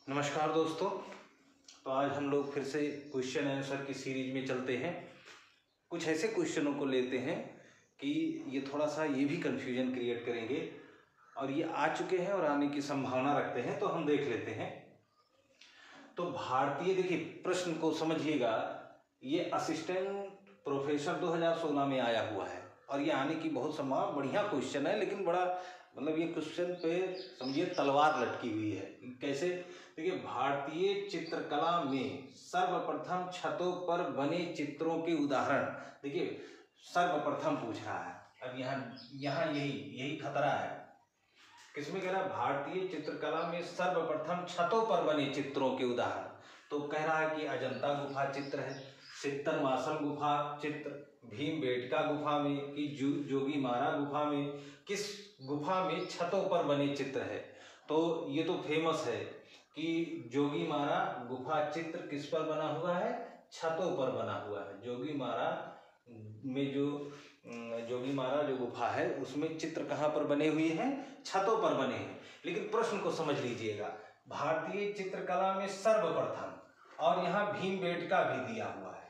नमस्कार दोस्तों। तो आज हम लोग फिर से क्वेश्चन आंसर की सीरीज में चलते हैं। कुछ ऐसे क्वेश्चनों को लेते हैं कि ये थोड़ा सा ये भी कन्फ्यूजन क्रिएट करेंगे और ये आ चुके हैं और आने की संभावना रखते हैं, तो हम देख लेते हैं। तो भारतीय, देखिए प्रश्न को समझिएगा, ये असिस्टेंट प्रोफेसर 2016 में आया हुआ है और ये आने की बहुत संभावना, बढ़िया क्वेश्चन है, लेकिन बड़ा मतलब ये क्वेश्चन पे समझिए तलवार लटकी हुई है। कैसे? देखिए, भारतीय चित्रकला में सर्वप्रथम छतों पर बने चित्रों के उदाहरण। देखिए, सर्वप्रथम पूछ रहा है। अब यहाँ यही खतरा है। किसमें कह रहा है? भारतीय चित्रकला में सर्वप्रथम छतों पर बने चित्रों के उदाहरण। तो कह रहा है कि अजंता गुफा चित्र है, सित्तनवासल गुफा चित्र, भीमबेटका गुफा में, कि जोगीमारा गुफा में, किस गुफा में छतों पर बने चित्र है। तो ये तो फेमस है कि जोगीमारा गुफा चित्र किस पर बना हुआ है? छतों पर बना हुआ है। जोगीमारा में जोगीमारा जो गुफा है उसमें चित्र कहाँ पर बने हुए हैं? छतों पर बने हैं। लेकिन प्रश्न को समझ लीजिएगा, भारतीय चित्रकला में सर्वप्रथम, और यहाँ भीमबेटका भी दिया हुआ है।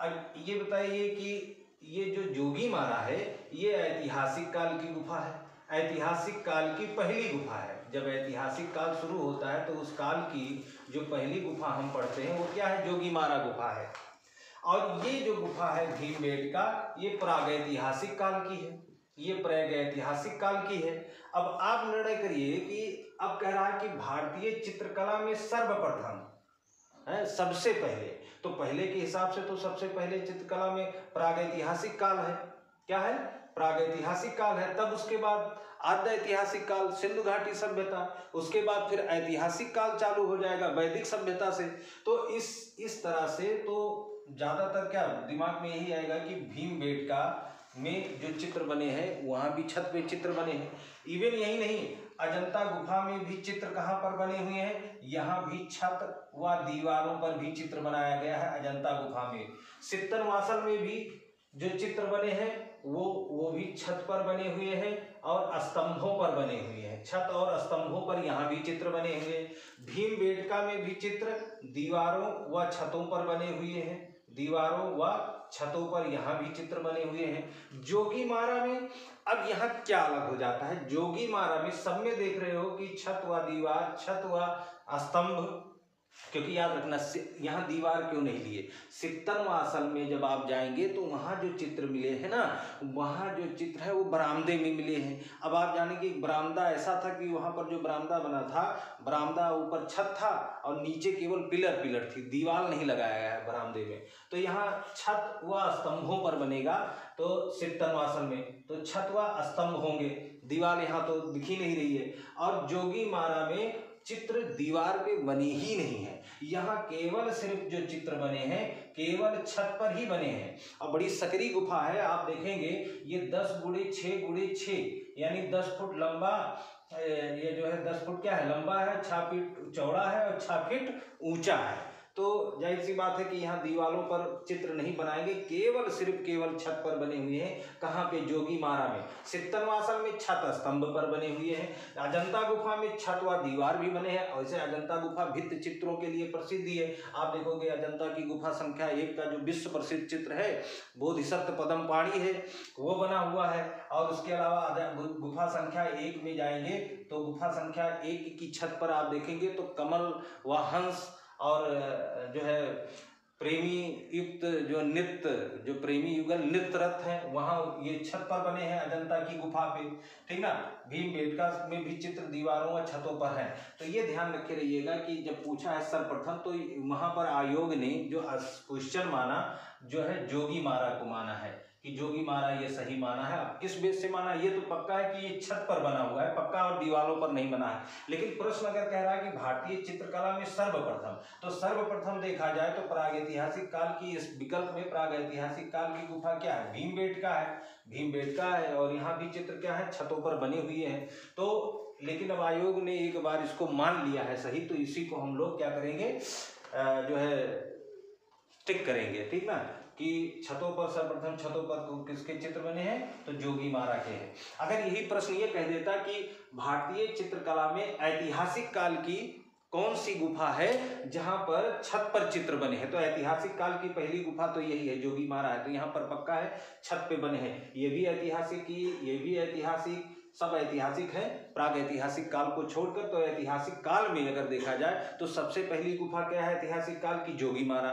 अब ये बताइए कि ये जो जोगीमारा है ये ऐतिहासिक काल की गुफा है, ऐतिहासिक काल की पहली गुफा है। जब ऐतिहासिक काल शुरू होता है तो उस काल की जो पहली गुफा हम पढ़ते हैं वो क्या है? जोगीमारा गुफा है। और ये जो गुफा है भीमबेटका, ये प्रागैतिहासिक काल की है, ये प्रागैतिहासिक काल की है। अब आप निर्णय करिए कि अब कह रहा है कि भारतीय चित्रकला में सर्वप्रथम है, सबसे पहले। तो पहले के हिसाब से तो सबसे पहले चित्रकला में प्रागैतिहासिक काल है। क्या है? प्रागैतिहासिक काल है। तब उसके बाद आद्य ऐतिहासिक काल, सिंधु घाटी सभ्यता, उसके बाद फिर ऐतिहासिक काल चालू हो जाएगा वैदिक सभ्यता से। तो इस तरह से तो ज्यादातर क्या दिमाग में यही आएगा कि भीमबेटका में जो चित्र बने हैं वहां भी छत पे चित्र बने हैं। इवन यही नहीं, अजंता गुफा में भी चित्र कहाँ पर बने हुए हैं? यहाँ भी छत व दीवारों पर भी चित्र बनाया गया है अजंता गुफा में। सित्तनवासल में भी जो चित्र बने हैं वो भी छत पर बने हुए हैं और स्तंभों पर बने हुए हैं। छत और स्तंभों पर यहाँ भी चित्र बने हुए। भीमबेटका में भी चित्र दीवारों व छतों पर बने हुए हैं, दीवारों व छतों पर यहाँ भी चित्र बने हुए हैं। जोगीमारा में अब यहाँ क्या अलग हो जाता है? जोगीमारा में सब में देख रहे हो कि छत व दीवार, छत व स्तंभ, क्योंकि याद रखना यहाँ दीवार क्यों नहीं लिए? सित्तनवासल में जब आप जाएंगे तो वहाँ जो चित्र मिले हैं ना, वहाँ जो चित्र है वो बरामदे में मिले हैं। अब आप जानेंगे बरामदा ऐसा था कि वहाँ पर जो बरामदा बना था, बरामदा ऊपर छत था और नीचे केवल पिलर थी, दीवार नहीं लगाया गया है बरामदे में। तो यहाँ छत व स्तंभों पर बनेगा। तो सित्तनवासल में तो छत व स्तंभ होंगे, दीवार यहाँ तो दिख ही नहीं रही है। और जोगीमारा में चित्र दीवार पे बने ही नहीं है, यहाँ केवल सिर्फ जो चित्र बने हैं केवल छत पर ही बने हैं। और बड़ी सकरी गुफा है, आप देखेंगे ये 10 × 6 × 6 यानी 10 फुट लंबा, ये जो है 10 फुट क्या है? लंबा है, 6 फीट चौड़ा है और 6 फीट ऊंचा है। तो जाहिर सी बात है कि यहाँ दीवारों पर चित्र नहीं बनाएंगे, केवल छत पर बने हुए हैं। कहाँ पे? जोगीमारा में। सित्तनवासल में छत स्तंभ पर बने हुए हैं। अजंता गुफा में छत व दीवार भी बने हैं। वैसे अजंता गुफा भित्ति चित्रों के लिए प्रसिद्ध है। आप देखोगे अजंता की गुफा संख्या 1 का जो विश्व प्रसिद्ध चित्र है बोधिसत्व पद्मपाणि है, वो बना हुआ है। और उसके अलावा गुफा संख्या 1 में जाएंगे तो गुफा संख्या 1 की छत पर आप देखेंगे तो कमल व हंस और जो है प्रेमी युक्त जो नृत्य, जो प्रेमी युगल नृत्य रथ है, वहाँ ये छत पर बने हैं अजंता की गुफा पे। ठीक ना? भीमबेटका में भी चित्र दीवारों व छतों पर है। तो ये ध्यान रखे रहिएगा कि जब पूछा है सर्वप्रथम तो वहां पर आयोग ने जो क्वेश्चन माना जो है जोगीमारा को माना है कि जोगीमारा ये सही माना है। अब किस बेस से माना? ये तो पक्का है कि ये छत पर बना हुआ है, पक्का, और दीवारों पर नहीं बना है। लेकिन प्रश्न अगर कह रहा है कि भारतीय चित्रकला में सर्वप्रथम, तो सर्वप्रथम देखा जाए तो प्रागैतिहासिक काल की इस विकल्प में प्रागैतिहासिक काल की गुफा क्या है? भीमबेटका है, भीमबेटका है। और यहाँ भी चित्र क्या है? छतों पर बने हुए हैं। तो लेकिन अब आयोग ने एक बार इसको मान लिया है सही, तो इसी को हम लोग क्या करेंगे, जो है टिक करेंगे। ठीक ना? कि छतों पर सर्वप्रथम छतों पर किसके चित्र बने हैं? तो जोगीमारा के हैं। अगर यही प्रश्न ये कह देता कि भारतीय चित्रकला में ऐतिहासिक काल की कौन सी गुफा है जहां पर छत पर चित्र बने हैं? तो ऐतिहासिक काल की पहली गुफा तो यही है, जोगीमारा है। तो यहाँ पर पक्का है छत पे बने हैं। ये भी ऐतिहासिक की, ये भी ऐतिहासिक, सब ऐतिहासिक है प्राग ऐतिहासिक काल को छोड़कर। तो ऐतिहासिक काल में अगर देखा जाए तो सबसे पहली गुफा क्या है ऐतिहासिक काल की? जोगीमारा।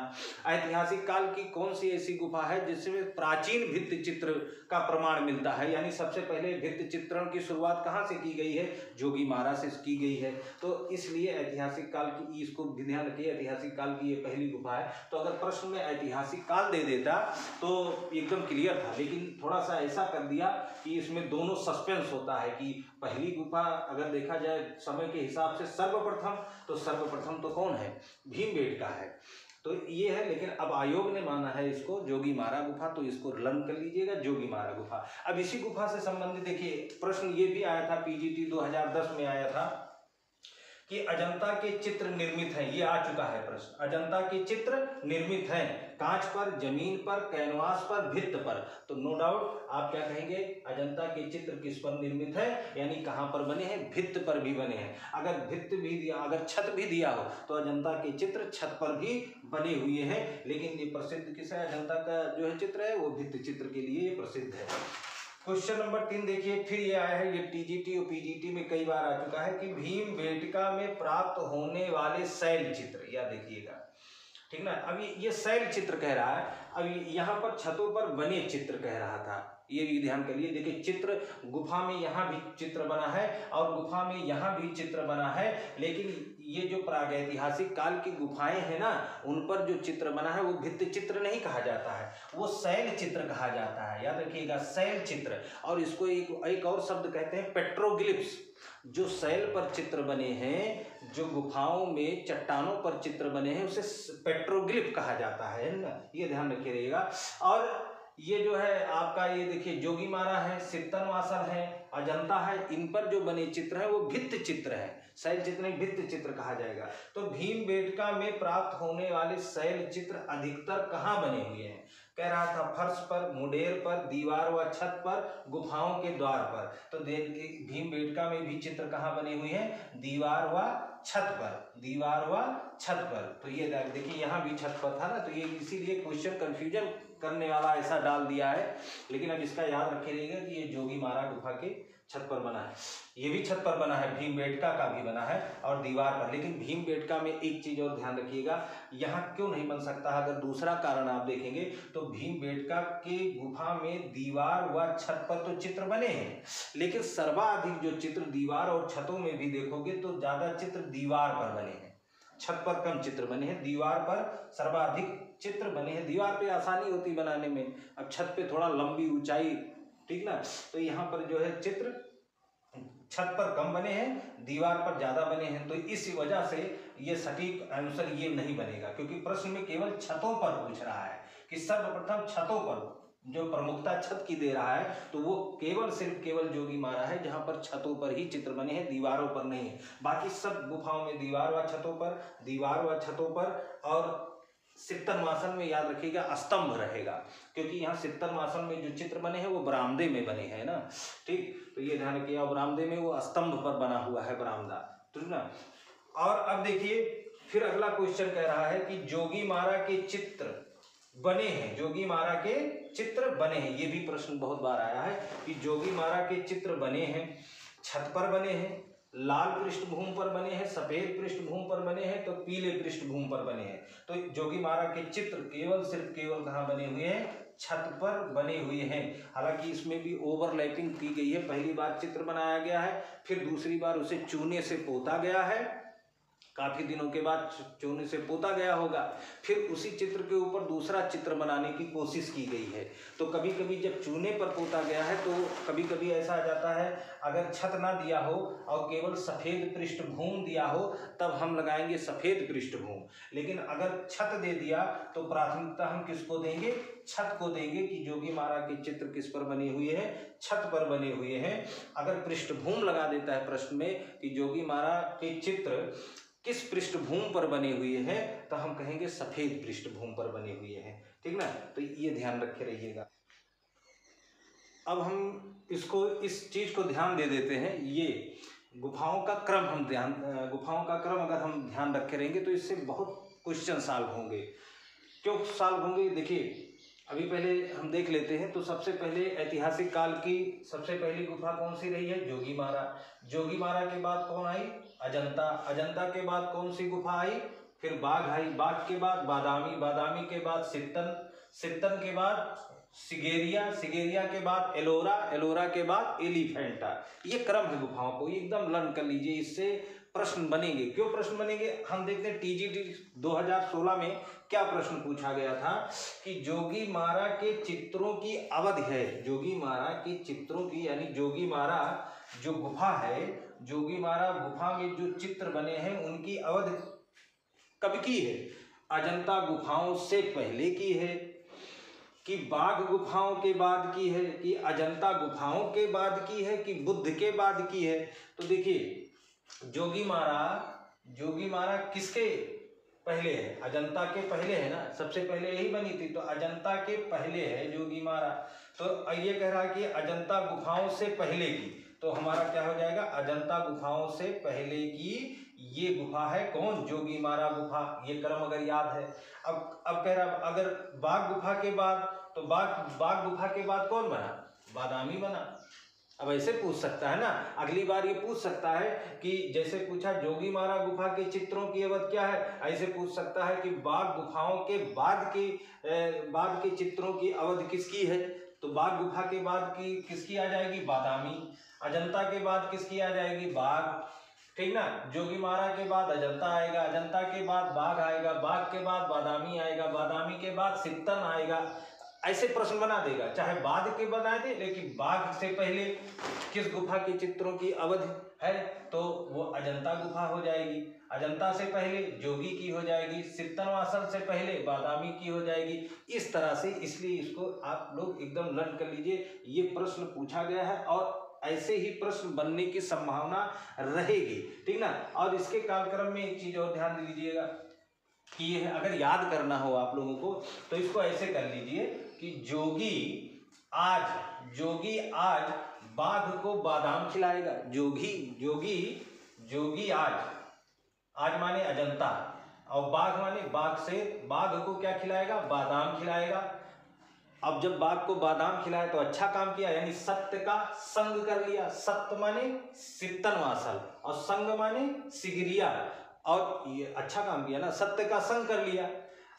ऐतिहासिक काल की कौन सी ऐसी गुफा है जिसमें प्राचीन भित्ति चित्र का प्रमाण मिलता है? यानी सबसे पहले भित्ति चित्रण की शुरुआत कहाँ से की गई है? जोगीमारा से की गई है। तो इसलिए ऐतिहासिक काल की, इसको भी ध्यान रखिए, ऐतिहासिक काल की ये पहली गुफा है। तो अगर प्रश्न में ऐतिहासिक काल दे देता तो एकदम क्लियर था, लेकिन थोड़ा सा ऐसा कर दिया कि इसमें दोनों सस्पेंस होता है कि पहली गुफा अगर देखा जाए समय के हिसाब से सर्वप्रथम, तो सर्वप्रथम तो कौन है? भीमबेटका है। तो ये है, लेकिन अब आयोग ने माना है इसको जोगीमारा गुफा, तो इसको लर्न कर लीजिएगा, जोगीमारा गुफा। अब इसी गुफा से संबंधित देखिए प्रश्न ये भी आया था, पीजीटी 2010 में आया था कि अजंता के चित्र निर्मित हैं। ये आ चुका है प्रश्न, अजंता के चित्र निर्मित हैं कांच पर, जमीन पर, कैनवास पर, भित्त पर। तो नो डाउट आप क्या कहेंगे? अजंता के चित्र किस पर निर्मित है, यानी कहां पर बने हैं? भित्त पर भी बने हैं। अगर भित्त भी दिया, अगर छत भी दिया हो तो अजंता के चित्र छत पर भी बने हुए हैं। लेकिन ये प्रसिद्ध किस है? अजंता का जो है चित्र है वो भित्त चित्र के लिए ये प्रसिद्ध है। क्वेश्चन नंबर 3 देखिए, फिर ये आया है, ये टीजीटी और पीजीटी में कई बार आ चुका है कि भीमबेटका में प्राप्त होने वाले शैल चित्र, या देखिएगा, ठीक ना। अभी ये शैल चित्र कह रहा है, अभी यहाँ पर छतों पर बने चित्र कह रहा था, ये भी ध्यान करिए। देखिए चित्र गुफा में यहाँ भी चित्र बना है और गुफा में यहाँ भी चित्र बना है, लेकिन ये जो प्रागैतिहासिक काल की गुफाएं हैं ना, उन पर जो चित्र बना है वो भित्ति चित्र नहीं कहा जाता है, वो शैल चित्र कहा जाता है। याद रखिएगा, शैल चित्र। और इसको एक और शब्द कहते हैं पेट्रोग्लिप्स। जो शैल पर चित्र बने हैं, जो गुफाओं में चट्टानों पर चित्र बने हैं, उसे पेट्रोग्लिफ कहा जाता है ना, ये ध्यान रखिएगा। और ये जो है आपका, ये देखिए जोगीमारा है, सित्तनवासल है, अजंता है, इन पर जो बने चित्र हैं वो भित्ति चित्र है, शैल चित्र नहीं भित्ति चित्र कहा जाएगा। तो भीमबेटका में प्राप्त होने वाले शैल चित्र अधिकतर कहाँ बने हुए हैं? कह रहा था फर्श पर, मुंडेर पर, दीवार व छत पर, गुफाओं के द्वार पर। तो भीमबेटका में भी चित्र कहाँ बने हुए हैं? दीवार व छत पर, दीवार व छत पर। तो ये देखिए यहाँ भी छत पर था ना, तो ये इसीलिए क्वेश्चन कंफ्यूजन करने वाला ऐसा डाल दिया है। लेकिन अब इसका याद रखिएगा कि ये जोगीमारा गुफा के छत पर बना है, ये भी छत पर बना है, भीमबेटका का भी बना है और दीवार पर। लेकिन भीमबेटका में एक चीज और ध्यान रखिएगा, यहाँ क्यों नहीं बन सकता? अगर दूसरा कारण आप देखेंगे तो भीमबेटका के गुफा में दीवार व छत पर तो चित्र बने हैं, लेकिन सर्वाधिक जो चित्र दीवार और छतों में भी देखोगे तो ज्यादा चित्र दीवार पर बने हैं, छत पर कम चित्र बने हैं, दीवार पर सर्वाधिक चित्र बने हैं। दीवार पे आसानी होती बनाने में, अब छत पे थोड़ा लंबी ऊंचाई, ठीक ना। तो यहाँ पर जो है चित्र छत पर कम बने हैं, दीवार पर ज्यादा बने हैं। तो इस वजह से ये सटीक आंसर ये नहीं बनेगा, क्योंकि प्रश्न में केवल छतों पर पूछ रहा है कि सर्वप्रथम छतों पर जो प्रमुखता छत की दे रहा है, तो वो केवल जोगीमारा है जहां पर छतों पर ही चित्र बने हैं, दीवारों पर नहीं है। बाकी सब गुफाओं में दीवार व छतों पर, दीवार व छतों पर। और सित्तनवासल में याद रखिएगा स्तंभ रहेगा, क्योंकि यहाँ सित्तनवासल में जो चित्र बने हैं वो बरामदे में बने हैं ना, ठीक। तो ये ध्यान रखिएगा, बरामदे में वो स्तंभ पर बना हुआ है बरामदा, ठीक ना। और अब देखिए फिर अगला क्वेश्चन कह रहा है कि जोगीमारा के चित्र बने हैं, जोगीमारा के चित्र बने हैं। ये भी प्रश्न बहुत बार आया है कि जोगीमारा के चित्र बने हैं, छत पर बने हैं, लाल पृष्ठभूमि पर बने हैं, सफेद पृष्ठभूमि पर बने हैं, तो पीले पृष्ठभूमि पर बने हैं। तो जोगीमारा के चित्र केवल कहाँ बने हुए हैं? छत पर बने हुए हैं। हालांकि इसमें भी ओवरलैपिंग की गई है, पहली बार चित्र बनाया गया है, फिर दूसरी बार उसे चूने से पोता गया है, काफी दिनों के बाद चूने से पोता गया होगा, फिर उसी चित्र के ऊपर दूसरा चित्र बनाने की कोशिश की गई है। तो कभी कभी जब चूने पर पोता गया है तो कभी कभी ऐसा आ जाता है, अगर छत ना दिया हो और केवल सफेद पृष्ठभूमि दिया हो तब हम लगाएंगे सफेद पृष्ठभूमि, लेकिन अगर छत दे दिया तो प्राथमिकता हम किसको देंगे? छत को देंगे कि जोगीमारा के चित्र किस पर बने हुए हैं? छत पर बने हुए हैं। अगर पृष्ठभूमि लगा देता है प्रश्न में कि जोगीमारा के चित्र किस पृष्ठभूमि पर बने हुए हैं, तो हम कहेंगे सफेद पृष्ठभूमि पर बने हुए हैं, ठीक ना। तो ये ध्यान रखे रहिएगा। अब हम इस चीज को ध्यान दे देते हैं, ये गुफाओं का क्रम अगर हम ध्यान रखे रहेंगे तो इससे बहुत क्वेश्चन सॉल्व होंगे। क्यों सॉल्व होंगे, देखिए अभी पहले हम देख लेते हैं। तो सबसे पहले ऐतिहासिक काल की सबसे पहली गुफा कौन सी रही है, जोगीमारा। जोगीमारा के बाद कौन आई, अजंता। अजंता के बाद कौन सी गुफा आई, फिर बाघ आई। बाघ के बाद बादामी। बादामी के बाद सित्तन। सित्तन के बाद सिगेरिया। सिगेरिया के बाद एलोरा। एलोरा के बाद एलिफेंटा। ये क्रम है गुफाओं को, ये एकदम लर्न कर लीजिए, इससे प्रश्न बनेंगे। क्यों प्रश्न बनेंगे, हम देखते हैं टीजीटी 2016 में क्या प्रश्न पूछा गया था कि जोगीमारा के चित्रों की अवधि है। जोगीमारा के चित्रों की, यानी जोगीमारा जो गुफा है, जोगीमारा गुफा में जो चित्र बने हैं उनकी अवधि कब की है, अजंता गुफाओं से पहले की है कि बाघ गुफाओं के बाद की है, कि अजंता गुफाओं के बाद की है, कि बुद्ध के बाद की है। तो देखिए जोगीमारा किसके पहले है, अजंता के पहले है ना, सबसे पहले यही बनी थी, तो अजंता के पहले है जोगीमारा। तो ये कह रहा है कि अजंता गुफाओं से पहले की, तो हमारा क्या हो जाएगा, अजंता गुफाओं से पहले की ये गुफा है कौन, जोगीमारा गुफा। ये क्रम अगर याद है। अब कह रहा अगर बाघ गुफा के बाद, तो बाघ गुफा के बाद कौन बना, बादामी बना। अब ऐसे पूछ सकता है ना, अगली बार ये पूछ सकता है कि जैसे पूछा जोगीमारा गुफा के चित्रों की अवधि क्या है, ऐसे पूछ सकता है कि बाघ गुफाओं के बाद के चित्रों की अवधि किसकी है। तो बाघ गुफा के बाद की किसकी आ जाएगी, बादामी। अजंता के बाद किसकी आ जाएगी, बाघ, ठीक ना। जोगीमारा के बाद अजंता आएगा, अजंता के बाद बाघ आएगा, बाघ के बाद बादामी आएगा, बादामी के बाद सित्तन आएगा। ऐसे प्रश्न बना देगा, चाहे बाद के बना दे, लेकिन बाघ से पहले किस गुफा के चित्रों की अवधि है, तो वो अजंता गुफा हो जाएगी। अजंता से पहले जोगी की हो जाएगी, सित्तनवासल से पहले बादामी की हो जाएगी। इस तरह से, इसलिए इसको आप लोग एकदम लर्न कर लीजिए, ये प्रश्न पूछा गया है और ऐसे ही प्रश्न बनने की संभावना रहेगी, ठीक ना। और इसके कार्यक्रम में एक चीज और ध्यान दीजिएगा कि ये अगर याद करना हो आप लोगों को, तो इसको ऐसे कर लीजिए कि जोगी आज बाघ को बादाम खिलाएगा। जोगी आज माने अजंता, और बाघ माने बाघ को क्या खिलाएगा, बादाम खिलाएगा। अब जब बाघ को बादाम खिलाया तो अच्छा काम किया, यानी सत्य का संग कर लिया। सत्य माने सित्तनवासल और संग माने सिगरिया, और ये अच्छा काम किया ना, सत्य का संग कर लिया।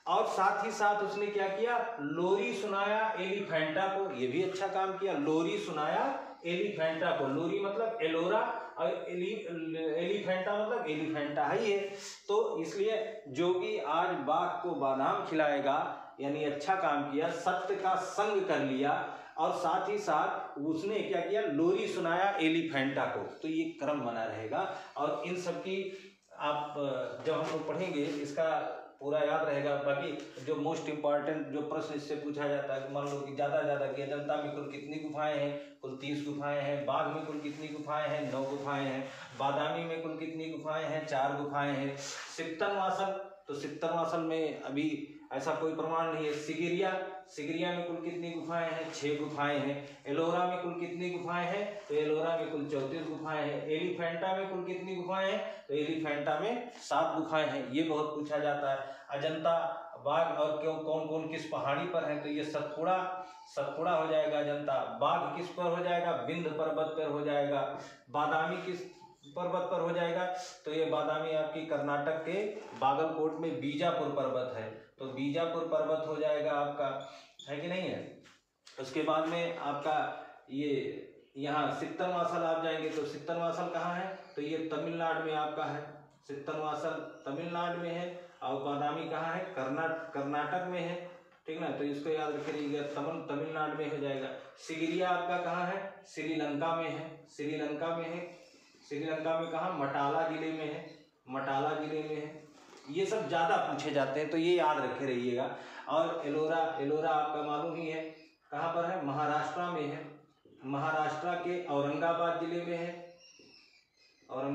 और साथ ही साथ उसने क्या किया, लोरी सुनाया एलिफेंटा को, ये भी अच्छा काम किया। लोरी सुनाया एलिफेंटा को, लोरी मतलब एलोरा और एलिफेंटा मतलब एलिफेंटा ही है। तो इसलिए जोगी आज बाघ को बादाम खिलाएगा, यानी अच्छा काम किया, सत्य का संग कर लिया, और साथ ही साथ उसने क्या किया, लोरी सुनाया एलिफेंटा को। तो ये क्रम बना रहेगा, और इन सब की आप जब हम लोग पढ़ेंगे इसका पूरा याद रहेगा। बाकी जो मोस्ट इम्पॉर्टेंट जो प्रश्न इससे पूछा जाता है, मान लो कि ज़्यादा कि अजंता में कुल कितनी गुफाएं हैं, कुल 30 गुफाएं हैं। बाघ में कुल कितनी गुफाएं हैं, 9 गुफाएं हैं। बादामी में कुल कितनी गुफाएं हैं, 4 गुफाएं हैं। सित्तनवासल, तो सित्तनवासल में अभी ऐसा कोई प्रमाण नहीं है। सिगरिया में कुल कितनी गुफाएं हैं, 6 गुफाएं हैं। एलोरा में कुल कितनी गुफाएं हैं, तो एलोरा में कुल 34 गुफाएं हैं। एलिफेंटा में कुल कितनी गुफाएं हैं, तो एलिफेंटा में 7 गुफाएं हैं। ये बहुत पूछा जाता है। अजंता, बाघ और क्यों कौन किस पहाड़ी पर है, तो ये सतपुड़ा हो जाएगा अजंता। बाघ किस पर हो जाएगा, विंध्य पर्वत पर हो जाएगा। बादामी किस पर्वत पर हो जाएगा, तो ये बादामी आपकी कर्नाटक के बागलकोट में बीजापुर पर्वत है, तो बीजापुर पर्वत हो जाएगा आपका, है कि नहीं है। उसके बाद में आपका ये यहाँ सित्तनवासल आप जाएंगे, तो सित्तनवासल कहाँ है, तो ये तमिलनाडु में आपका है। सित्तनवासल तमिलनाडु में है, और बादामी कहाँ है, कर्नाटक में है, ठीक ना। तो इसको याद रखिएगा, तमिलनाडु में हो जाएगा। सिगरिया आपका कहाँ है, श्रीलंका में है। श्रीलंका में कहाँ, मटाला जिले में है। ये सब ज़्यादा पूछे जाते हैं, तो ये याद रखे रहिएगा। और एलोरा आपका मालूम ही है कहाँ पर है, महाराष्ट्र में है। महाराष्ट्र के औरंगाबाद जिले में है, और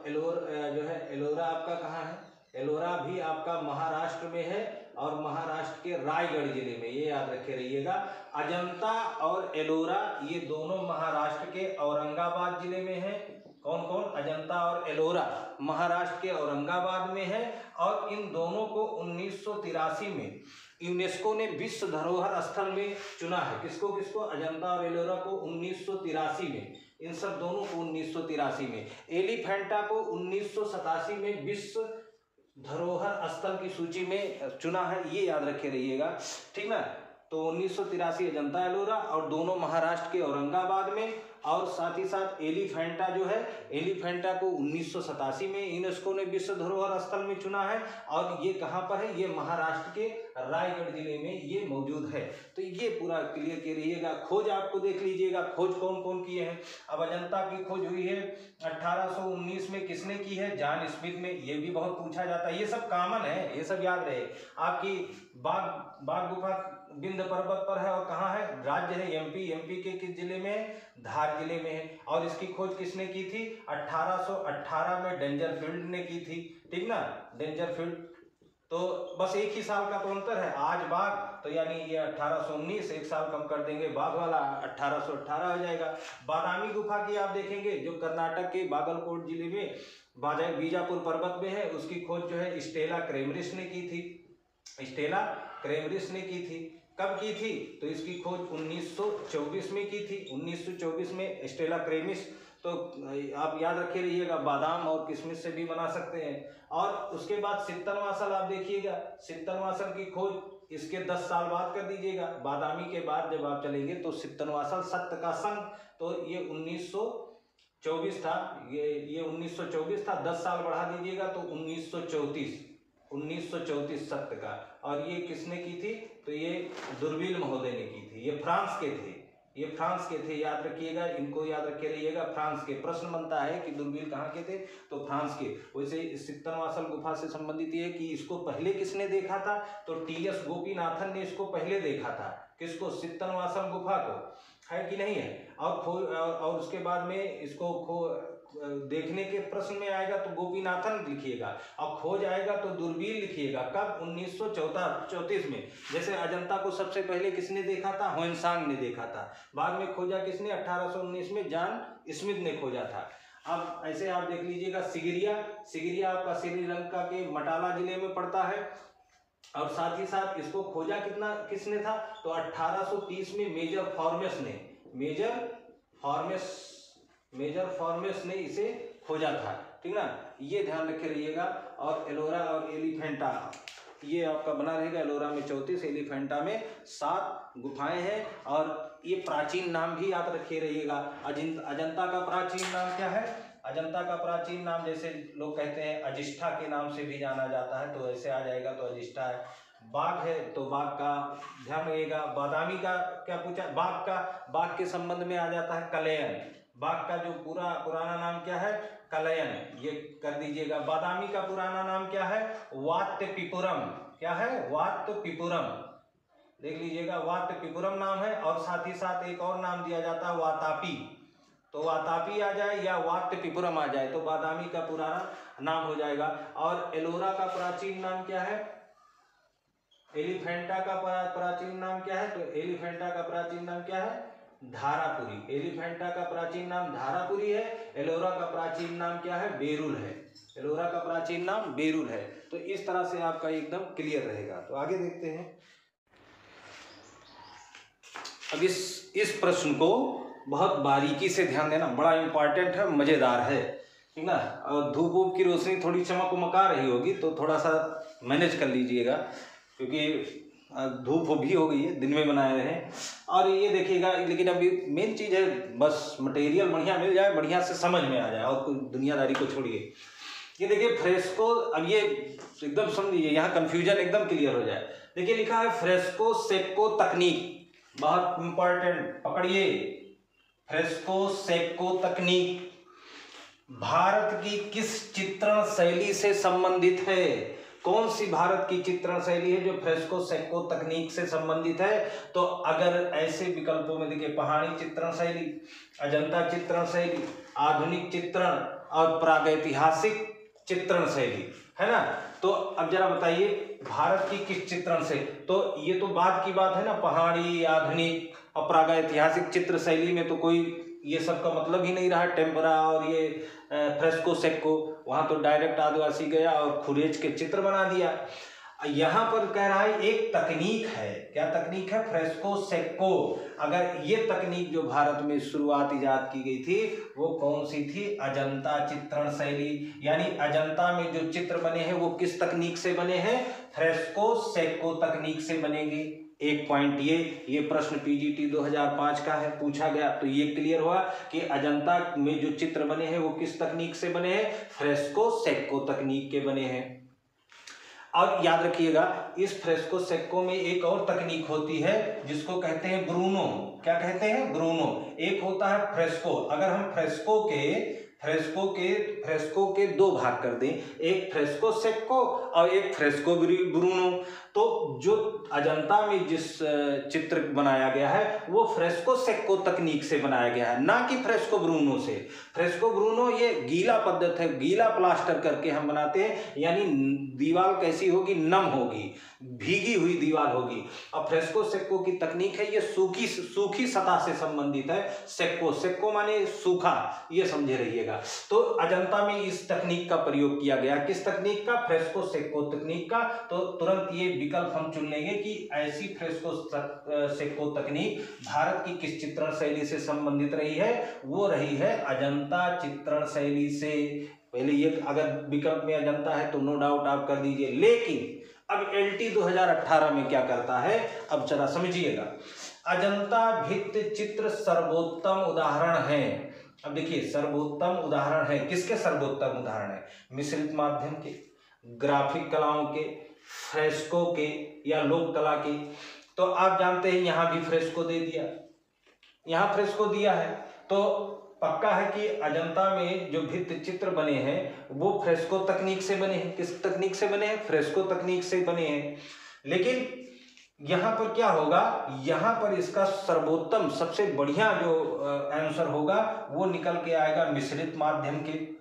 एलोरा आपका कहाँ है, एलोरा भी आपका महाराष्ट्र में है और महाराष्ट्र के रायगढ़ जिले में, ये याद रखे रहिएगा। अजंता और एलोरा ये दोनों महाराष्ट्र के औरंगाबाद जिले में है। कौन कौन? अजंता और एलोरा महाराष्ट्र के औरंगाबाद में है और इन दोनों को 1983 में यूनेस्को ने विश्व धरोहर स्थल में चुना है। किसको किसको? अजंता और एलोरा को 1983 में, इन सब दोनों को 1983 में। एलिफेंटा को 1987 में विश्व धरोहर स्थल की सूची में चुना है, ये याद रखे रहिएगा, ठीक ना। तो 1983 अजंता एलोरा और दोनों महाराष्ट्र के औरंगाबाद में, और साथ ही साथ एलिफेंटा जो है, एलिफेंटा को 1987 में यूनेस्को ने विश्व धरोहर स्थल में चुना है और ये कहाँ पर है? ये महाराष्ट्र के रायगढ़ जिले में ये मौजूद है। तो ये पूरा क्लियर कर रहिएगा। खोज आपको देख लीजिएगा, खोज कौन कौन किए हैं। अब अजंता की खोज हुई है 1819 में, किसने की है? जॉन स्मिथ में। ये भी बहुत पूछा जाता है, ये सब कॉमन है, ये सब याद रहे। आपकी बाघ गुफा विंध्य पर्वत पर है और कहाँ है? राज्य है एमपी। एमपी के किस जिले में है? धार जिले में है। और इसकी खोज किसने की थी? 1818 में डेंजरफील्ड ने की थी, ठीक ना, डेंजरफील्ड। तो बस एक ही साल का तो अंतर है। आज बाघ तो यानी ये 1819, एक साल कम कर देंगे, बाघ वाला 1818 हो जाएगा। बादामी गुफा की आप देखेंगे जो कर्नाटक के बागलकोट जिले में बीजापुर पर्वत में है, उसकी खोज जो है स्टेला क्रेमरिस ने की थी। स्टेला क्रेमरिस ने की थी। कब की थी? तो इसकी खोज 1924 में की थी। 1924 में स्टेला क्रेमिस। तो आप याद रखे रहिएगा, बादाम और किशमिश से भी बना सकते हैं। और उसके बाद सित्तनवासल आप देखिएगा, सित्तनवासल की खोज इसके 10 साल बाद कर दीजिएगा। बादामी के बाद जब आप चलेंगे तो सित्तनवासल सत्य का संघ, तो ये 1924 था, ये 1924 था। 10 साल बढ़ा दीजिएगा तो 1934 सत्य का। और ये किसने की थी? तो ये दुर्बिल महोदय ने की थी। ये फ्रांस के थे, ये फ्रांस के थे, याद रखिएगा, इनको याद रखे रहिएगा। फ्रांस के। प्रश्न बनता है कि दुर्बिल कहाँ के थे? तो फ्रांस के। वैसे सित्तनवासल गुफा से संबंधित ये कि इसको पहले किसने देखा था? तो टीएस गोपीनाथन ने इसको पहले देखा था। किसको? सित्तनवासल गुफा को, है कि नहीं है। और उसके बाद में इसको देखने के प्रश्न में आएगा तो गोपीनाथन लिखिएगा, और खोज आएगा तो दूरबीन लिखिएगा। कब? 1934 में। जैसे अजंता को सबसे पहले किसने देखा था? ह्वेनसांग ने देखा था। बाद में खोजा किसने? 1819 में जॉन स्मिथ ने खोजा था। अब ऐसे आप देख लीजिएगा, सिगिरिया आपका श्रीलंका के मटाला जिले में पड़ता है। और साथ ही साथ इसको खोजा किसने था? तो 1830 में मेजर फॉर्मेस ने इसे खोजा था, ठीक ना। ये ध्यान रखे रहिएगा। और एलोरा और एलिफेंटा ये आपका बना रहेगा। एलोरा में 34, एलिफेंटा में 7 गुफाएं हैं। और ये प्राचीन नाम भी याद रखे रहिएगा। अजंता का प्राचीन नाम क्या है? अजंता का प्राचीन नाम, जैसे लोग कहते हैं अजिष्ठा के नाम से भी जाना जाता है, तो ऐसे आ जाएगा, तो अजिष्ठा है। बाघ है तो बाघ का ध्यान रखिएगा। बादामी का क्या पूछा? बाघ के संबंध में आ जाता है कलयन। बाघ का जो पुराना नाम क्या है? कलयन, ये कर दीजिएगा। बादामी का पुराना नाम क्या है? वात्यपिपुरम। क्या है? वात्यपिपुरम, देख लीजिएगा, वात्यपिपुरम नाम है। और साथ ही साथ एक और नाम दिया जाता है वातापी, तो वातापी आ जाए या वात्यपिपुरम आ जाए तो बादामी का पुराना नाम हो जाएगा। और एलोरा का प्राचीन नाम क्या है? एलिफेंटा का प्राचीन नाम क्या है? तो एलिफेंटा का प्राचीन नाम क्या है? धारापुरी। एलिफेंटा का प्राचीन नाम धारापुरी है। एलोरा का प्राचीन नाम क्या है? बेरुल है। एलोरा का प्राचीन नाम बेरुल है। तो इस तरह से आपका एकदम क्लियर रहेगा। तो आगे देखते हैं। अब इस प्रश्न को बहुत बारीकी से ध्यान देना, बड़ा इंपॉर्टेंट है, मजेदार है, ठीक ना। और धूप की रोशनी थोड़ी चमकमका रही होगी तो थोड़ा सा मैनेज कर लीजिएगा, क्योंकि धूप भी हो गई है, दिन में बनाए रहे। और ये देखिएगा, लेकिन अभी मेन चीज़ है बस मटेरियल बढ़िया मिल जाए, बढ़िया से समझ में आ जाए, और कोई दुनियादारी को छोड़िए। ये देखिए फ्रेस्को, अब ये एकदम समझिए, यहाँ कंफ्यूजन एकदम क्लियर हो जाए। देखिए लिखा है फ्रेस्को सेक्को तकनीक, बहुत इंपॉर्टेंट, पकड़िए। फ्रेस्को सेक्को तकनीक भारत की किस चित्रण शैली से संबंधित है? कौन सी भारत की चित्रण शैली है जो फ्रेस्को सेक्को तकनीक से संबंधित है? तो अगर ऐसे विकल्पों में देखिए, पहाड़ी चित्रण शैली, अजंता चित्रण शैली, आधुनिक चित्रण और प्रागैतिहासिक चित्रण शैली, है ना। तो अब जरा बताइए भारत की किस चित्रण से, तो ये तो बाद की बात है ना, पहाड़ी, आधुनिक और प्रागैतिहासिक चित्र शैली में तो कोई ये सब का मतलब ही नहीं रहा। टेम्परा और ये फ्रेस्को सेक्को, वहाँ तो डायरेक्ट आदिवासी गया और खुरेज के चित्र बना दिया। यहाँ पर कह रहा है एक तकनीक है, क्या तकनीक है, फ्रेस्को सेक्को। अगर ये तकनीक जो भारत में शुरुआत इजाद की गई थी वो कौन सी थी, अजंता चित्रण शैली। यानी अजंता में जो चित्र बने हैं वो किस तकनीक से बने हैं, फ्रेस्को सेक्को तकनीक से बनेंगे। एक पॉइंट ये प्रश्न पीजीटी 2005 का है, पूछा गया, तो ये क्लियर हुआ कि अजंता में जो चित्र बने हैं वो किस तकनीक से बने हैं, फ्रेस्को सेक्को तकनीक के बने हैं। और याद रखिएगा इस फ्रेस्को सेक्को में एक और तकनीक होती है जिसको कहते हैं ब्रूनो। क्या कहते हैं, ब्रूनो। एक होता है फ्रेस्को। अगर हम फ्रेस्को के दो भाग कर दें, एक फ्रेस्को सेक्को और एक फ्रेस्को ब्रूनो, तो जो अजंता में जिस चित्र बनाया गया है वो फ्रेस्को सेक्को तकनीक से बनाया गया है, ना कि फ्रेस्को ब्रूनो से। फ्रेस्को ब्रूनो ये गीला पद्धति है, गीला प्लास्टर करके हम बनाते हैं, यानी दीवार कैसी होगी, नम होगी, भीगी हुई दीवार होगी। और फ्रेस्को सेक्को की तकनीक है ये सूखी सतह से संबंधित है। सेक्को माने सूखा, ये समझे रहिएगा। तो अजंता में इस तकनीक का प्रयोग किया गया, किस तकनीक का, फ्रेस्को सेक्को तकनीक का। तो तुरंत ये विकल्प हम चुन लेंगे कि ऐसी फ्रेस्को सेक्को तकनीक भारत की किस चित्रण शैली से संबंधित रही है, वो रही है अजंता चित्रण शैली से। पहले ये अगर विकल्प में अजंता है तो नो डाउट आप कर दीजिए। लेकिन अब एलटी 2018 में क्या करता है, अब जरा समझिएगा। अजंता भित्ति चित्र सर्वोत्तम उदाहरण है। अब देखिए सर्वोत्तम उदाहरण है, किसके सर्वोत्तम उदाहरण है, मिश्रित माध्यम के, ग्राफिक कलाओं के, फ्रेस्को के या लोक कला के। तो आप जानते हैं यहाँ भी फ्रेस्को दे दिया, यहाँ फ्रेस्को दिया है, तो पक्का है कि अजंता में जो भित्ति चित्र बने हैं वो फ्रेस्को तकनीक से बने हैं। किस तकनीक से बने हैं, फ्रेस्को तकनीक से बने हैं। लेकिन यहाँ पर क्या होगा, यहाँ पर इसका सर्वोत्तम सबसे बढ़िया जो आंसर होगा वो निकल के आएगा मिश्रित माध्यम के।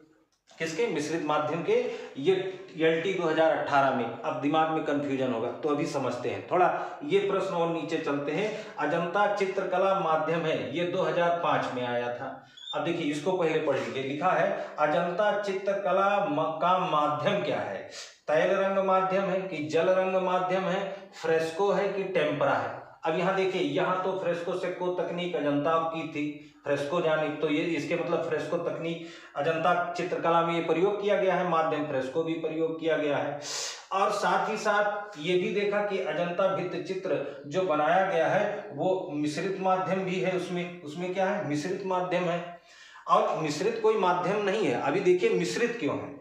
किसके, मिश्रित माध्यम के। ये एलटी 2018 में। अब दिमाग में कंफ्यूजन होगा तो अभी समझते हैं थोड़ा, ये प्रश्न और नीचे चलते हैं। अजंता चित्रकला माध्यम है, ये 2005 में आया था। अब देखिए इसको पहले पढ़ लीजिए, लिखा है अजंता चित्रकला का माध्यम क्या है, तैल रंग माध्यम है कि जल रंग माध्यम है, फ्रेस्को है कि टेम्परा है। अब यहाँ देखिए, यहाँ तो फ्रेस्को सेक्को तकनीक अजंता की थी, फ्रेस्को जानी, तो ये इसके मतलब फ्रेस्को तकनीक अजंता चित्रकला में ये प्रयोग किया गया है, माध्यम फ्रेस्को भी प्रयोग किया गया है। और साथ ही साथ ये भी देखा कि अजंता भित्ति चित्र जो बनाया गया है वो मिश्रित माध्यम भी है, उसमें क्या है, मिश्रित माध्यम है। और मिश्रित कोई माध्यम नहीं है, अभी देखिए मिश्रित क्यों है।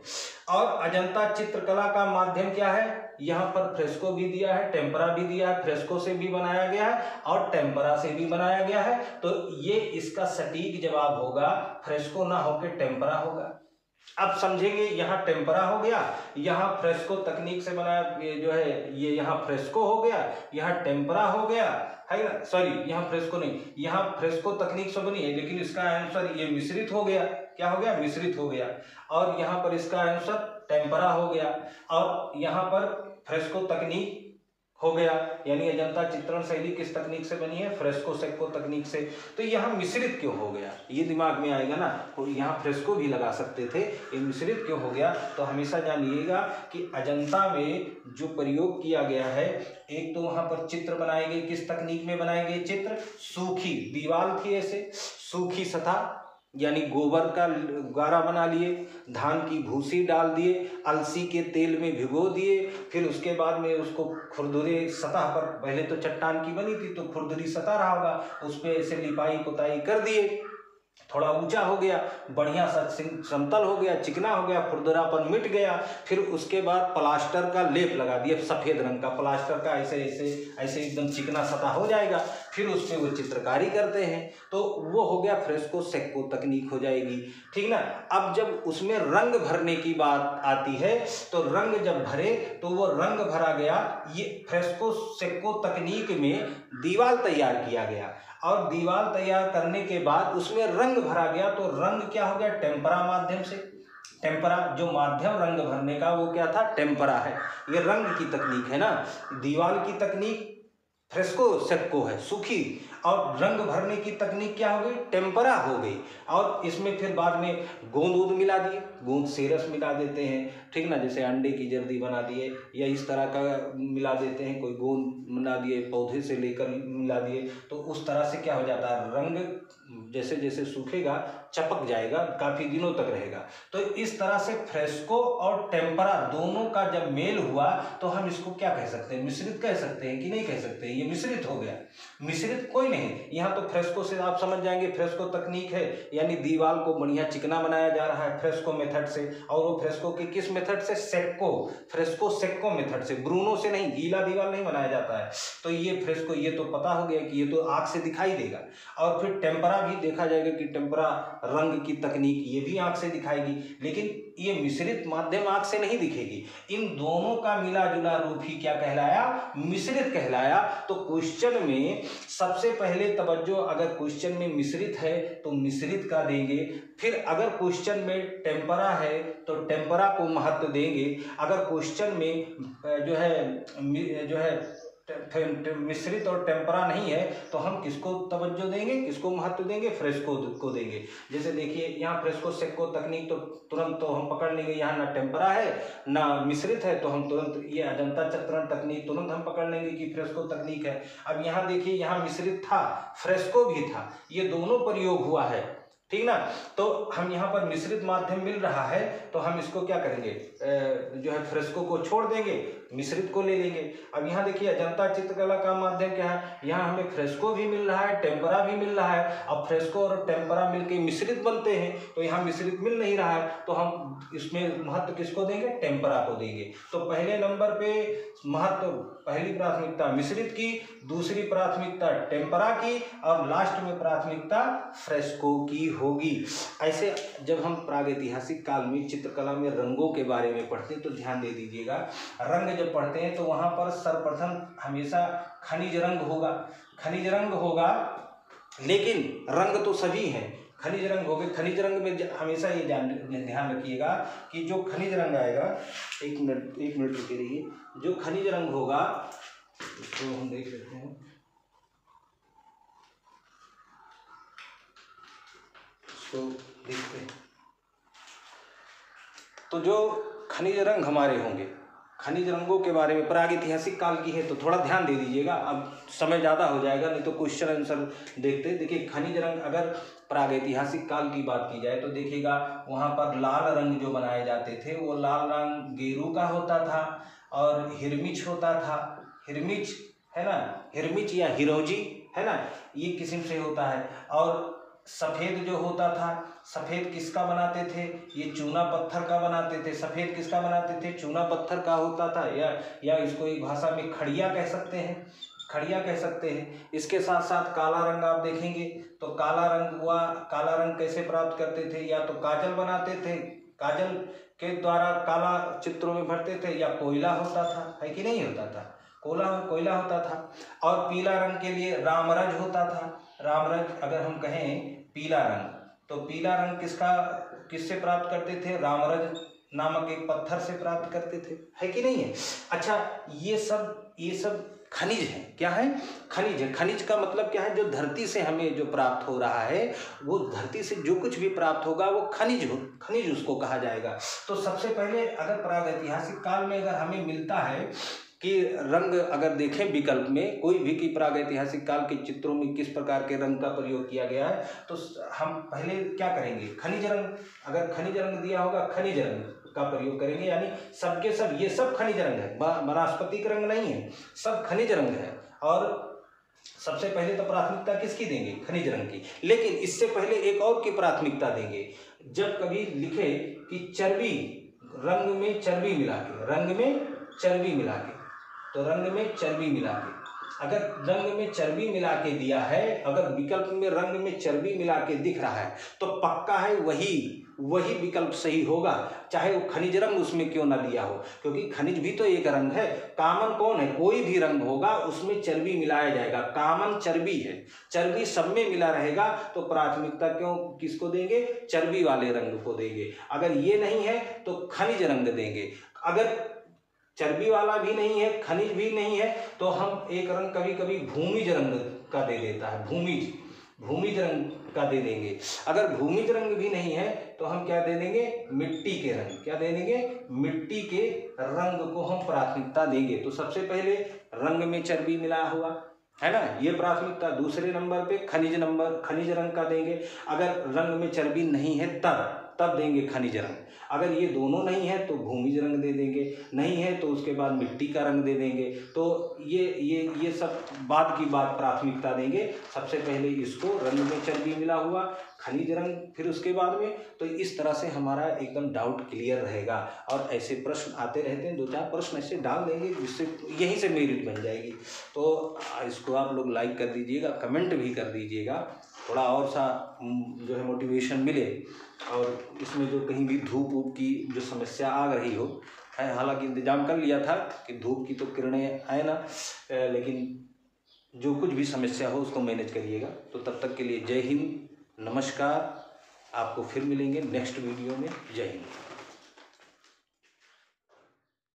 और अजंता चित्रकला का माध्यम क्या है, यहाँ पर फ्रेस्को भी दिया है, टेम्परा भी दिया है, फ्रेस्को से भी बनाया गया है और टेम्परा से भी बनाया गया है। तो ये इसका सटीक जवाब होगा, फ्रेस्को ना होकर टेम्परा होगा। अब समझेंगे, यहाँ टेम्परा हो गया, यहाँ फ्रेस्को तकनीक से बनाया जो है ये यहाँ फ्रेस्को हो गया, यहाँ टेम्परा हो गया, है ना, सॉरी यहाँ फ्रेस्को नहीं, यहाँ फ्रेस्को तकनीक से बनी है, लेकिन इसका आंसर ये मिश्रित हो गया। क्या हो गया, मिश्रित हो गया। और यहाँ पर इसका आंसर टेम्परा हो गया और यहाँ पर फ्रेस्को तकनीक हो गया। यानी अजंता चित्रण शैली किस तकनीक से बनी है, फ्रेस्को सेक्को तकनीक से। तो यहाँ मिश्रित क्यों हो गया, ये दिमाग में आएगा ना, और यहाँ फ्रेस्को भी लगा सकते थे, ये मिश्रित क्यों हो गया। तो हमेशा जानिएगा कि अजंता में जो प्रयोग किया गया है, एक तो वहाँ पर चित्र बनाए गए, किस तकनीक में बनाए गए चित्र, सूखी दीवार थी, ऐसे सूखी सतह, यानी गोबर का गारा बना लिए, धान की भूसी डाल दिए, अलसी के तेल में भिगो दिए, फिर उसके बाद में उसको खुरदुरे सतह पर, पहले तो चट्टान की बनी थी तो खुरदुरी सतह रहा होगा, उस पर ऐसे लिपाई पुताई कर दिए, थोड़ा ऊंचा हो गया, बढ़िया सा समतल हो गया, चिकना हो गया, खुरदरापन मिट गया। फिर उसके बाद प्लास्टर का लेप लगा दिया, सफ़ेद रंग का प्लास्टर का, ऐसे एकदम चिकना सतह हो जाएगा। फिर उस पर वो चित्रकारी करते हैं, तो वो हो गया फ्रेस्को सेक्को तकनीक हो जाएगी, ठीक ना। अब जब उसमें रंग भरने की बात आती है, तो रंग जब भरे तो वो रंग भरा गया, ये फ्रेस्को सेक्को तकनीक में दीवार तैयार किया गया, और दीवार तैयार करने के बाद उसमें रंग भरा गया, तो रंग क्या हो गया, टेम्परा माध्यम से। टेम्परा, जो माध्यम रंग भरने का वो क्या था, टेम्परा है। ये रंग की तकनीक है ना। दीवार की तकनीक फ्रेस्को सेक्को है, सूखी, और रंग भरने की तकनीक क्या हो गई, टेम्परा हो गई। और इसमें फिर बाद में गोंद वोंद मिला दिए, गोंद सेरस मिला देते हैं, ठीक ना, जैसे अंडे की जर्दी बना दिए या इस तरह का मिला देते हैं, कोई गोंद मिला दिए, पौधे से लेकर मिला दिए, तो उस तरह से क्या हो जाता है, रंग जैसे जैसे सूखेगा चपक जाएगा, काफ़ी दिनों तक रहेगा। तो इस तरह से फ्रेस्को और टेम्परा दोनों का जब मेल हुआ तो हम इसको क्या कह सकते हैं, मिश्रित कह सकते हैं कि नहीं कह सकते, ये मिश्रित हो गया। मिश्रित कोई नहीं, यहाँ तो फ्रेस्को से आप समझ जाएंगे, फ्रेस्को तकनीक है, यानी दीवार को बढ़िया चिकना बनाया जा रहा है फ्रेस्को मेथड से। और वो फ्रेस्को के किस मेथड से, सेक्को, फ्रेस्को सेक्को मेथड से, ब्रूनो से नहीं, गीला दीवार नहीं बनाया जाता है। तो ये फ्रेस्को, ये तो पता हो गया कि ये तो आँख से दिखाई देगा। और फिर टेम्परा भी देखा जाएगा कि टेम्परा रंग की तकनीक ये भी आँख से दिखाएगी, लेकिन ये मिश्रित माध्यम आँख से नहीं दिखेगी। इन दोनों का मिला जुला रूप ही क्या कहलाया, मिश्रित कहलाया। तो क्वेश्चन में सबसे पहले तवज्जो, अगर क्वेश्चन में मिश्रित है तो मिश्रित का देंगे, फिर अगर क्वेश्चन में टेम्परा है तो टेम्परा को महत्व देंगे, अगर क्वेश्चन में जो है मिश्रित और टेम्परा नहीं है तो हम किसको तवज्जो देंगे, किसको महत्व देंगे, फ्रेस्को को देंगे। जैसे देखिए यहाँ फ्रेस्को सेक्को तकनीक तो तुरंत तो हम पकड़ लेंगे, यहाँ ना टेम्परा है ना मिश्रित है, तो हम तुरंत ये अजंता चित्रण तकनीक तुरंत हम पकड़ लेंगे कि फ्रेस्को तकनीक है। अब यहाँ देखिए, यहाँ मिश्रित था, फ्रेस्को भी था, ये दोनों प्रयोग हुआ है, ठीक ना। तो हम यहाँ पर मिश्रित माध्यम मिल रहा है तो हम इसको क्या करेंगे, जो है फ्रेस्को को छोड़ देंगे, मिश्रित को ले लेंगे। अब यहाँ देखिए अजंता चित्रकला का माध्यम क्या है, यहाँ हमें फ्रेस्को भी मिल रहा है, टेम्परा भी मिल रहा है। अब फ्रेस्को और टेम्परा मिलके मिश्रित बनते हैं, तो यहाँ मिश्रित मिल नहीं रहा है, तो हम इसमें महत्व किसको देंगे, टेम्परा को देंगे। तो पहले नंबर पे महत्व, पहली प्राथमिकता मिश्रित की, दूसरी प्राथमिकता टेम्परा की, और लास्ट में प्राथमिकता फ्रेस्को की होगी। ऐसे जब हम प्रागैतिहासिक काल में चित्रकला में रंगों के बारे में पढ़ते हैं तो ध्यान दे दीजिएगा, रंग जब पढ़ते हैं तो वहाँ पर सर्वप्रथम हमेशा खनिज रंग होगा, खनिज रंग होगा, लेकिन रंग तो सभी हैं, खनिज रंग हो गए। खनिज रंग में हमेशा ये ध्यान रखिएगा कि जो खनिज रंग आएगा, एक मिनट रुके रहिए, जो खनिज रंग होगा उसको हम देख लेते हैं, उसको देखते हैं। तो जो खनिज रंग हमारे होंगे, खनिज रंगों के बारे में प्रागैतिहासिक काल की है तो थोड़ा ध्यान दे दीजिएगा, अब समय ज़्यादा हो जाएगा, नहीं तो क्वेश्चन आंसर देखते। देखिए खनिज रंग अगर प्रागैतिहासिक काल की बात की जाए तो देखिएगा वहाँ पर लाल रंग जो बनाए जाते थे वो लाल रंग गेरू का होता था और हिरमिच होता था, हिरमिच है ना, हिरमिच या हिरोजी है ना, ये किस्म से होता है। और सफ़ेद जो होता था, सफ़ेद किसका बनाते थे, ये चूना पत्थर का बनाते थे। सफ़ेद किसका बनाते थे, चूना पत्थर का होता था, या इसको एक भाषा में खड़िया कह सकते हैं, खड़िया कह सकते हैं। इसके साथ साथ काला रंग आप देखेंगे तो काला रंग हुआ, काला रंग कैसे प्राप्त करते थे, या तो काजल बनाते थे, काजल के द्वारा काला चित्रों में भरते थे, या कोयला होता था, है कि नहीं होता था, कोयला होता था। और पीला रंग के लिए रामरज होता था, रामरज अगर हम कहें पीला रंग, तो पीला रंग किससे प्राप्त करते थे, रामरज नामक एक पत्थर से प्राप्त करते थे, है कि नहीं है। अच्छा, ये सब खनिज है, क्या है, खनिज है। खनिज का मतलब क्या है, जो धरती से हमें जो प्राप्त हो रहा है, वो धरती से जो कुछ भी प्राप्त होगा वो खनिज उसको कहा जाएगा। तो सबसे पहले अगर प्रागैतिहासिक काल में अगर हमें मिलता है कि रंग अगर देखें विकल्प में कोई भी कि प्रागैतिहासिक काल के चित्रों में किस प्रकार के रंग का प्रयोग किया गया है, तो हम पहले क्या करेंगे, खनिज रंग, अगर खनिज रंग दिया होगा खनिज रंग का प्रयोग करेंगे, यानी सबके सब ये सब खनिज रंग है, वनस्पतिक रंग नहीं है, सब खनिज रंग है। और सबसे पहले तो प्राथमिकता किसकी देंगे, खनिज रंग की। लेकिन इससे पहले एक और की प्राथमिकता देंगे, जब कभी लिखे कि चर्बी, रंग में चर्बी मिला के, रंग में चर्बी मिला के, तो रंग में चर्बी मिला के, अगर रंग में चर्बी मिला के दिया है, अगर विकल्प में रंग में चर्बी मिला के दिख रहा है तो पक्का है वही विकल्प सही होगा, चाहे वो खनिज रंग उसमें क्यों ना दिया हो, क्योंकि खनिज भी तो एक रंग है। कामन कौन है? कोई भी रंग होगा उसमें चर्बी मिलाया जाएगा, कामन चर्बी है, चर्बी सब में मिला रहेगा, तो प्राथमिकता क्यों किसको देंगे? चर्बी वाले रंग को देंगे। अगर ये नहीं है तो खनिज रंग देंगे। अगर चर्बी वाला भी नहीं है, खनिज भी नहीं है, तो हम एक रंग कभी कभी भूमिज रंग का दे देता है, भूमिज रंग का दे देंगे। अगर भूमिज रंग भी नहीं है तो हम क्या दे देंगे? मिट्टी के रंग। क्या दे देंगे? मिट्टी के रंग को हम प्राथमिकता देंगे। तो सबसे पहले रंग में चर्बी मिला हुआ है ना, ये प्राथमिकता। दूसरे नंबर पे खनिज रंग का देंगे। अगर रंग में चर्बी नहीं है तब देंगे खनिज रंग। अगर ये दोनों नहीं है तो भूमिज रंग दे देंगे, नहीं है तो उसके बाद मिट्टी का रंग दे देंगे। तो ये सब बाद की बात प्राथमिकता देंगे। सबसे पहले इसको रंग में चर्बी मिला हुआ, खनिज रंग, फिर उसके बाद में। तो इस तरह से हमारा एकदम डाउट क्लियर रहेगा। और ऐसे प्रश्न आते रहते हैं, 2-4 प्रश्न ऐसे डाल देंगे जिससे यहीं से मेरिट बन जाएगी। तो इसको आप लोग लाइक कर दीजिएगा, कमेंट भी कर दीजिएगा, थोड़ा और सा जो है मोटिवेशन मिले। और इसमें जो कहीं भी धूप की जो समस्या आ रही हो, है, हालांकि इंतजाम कर लिया था कि धूप की तो किरणें है ना, लेकिन जो कुछ भी समस्या हो उसको मैनेज करिएगा। तो तब तक के लिए जय हिंद, नमस्कार। आपको फिर मिलेंगे नेक्स्ट वीडियो में। जय हिंद।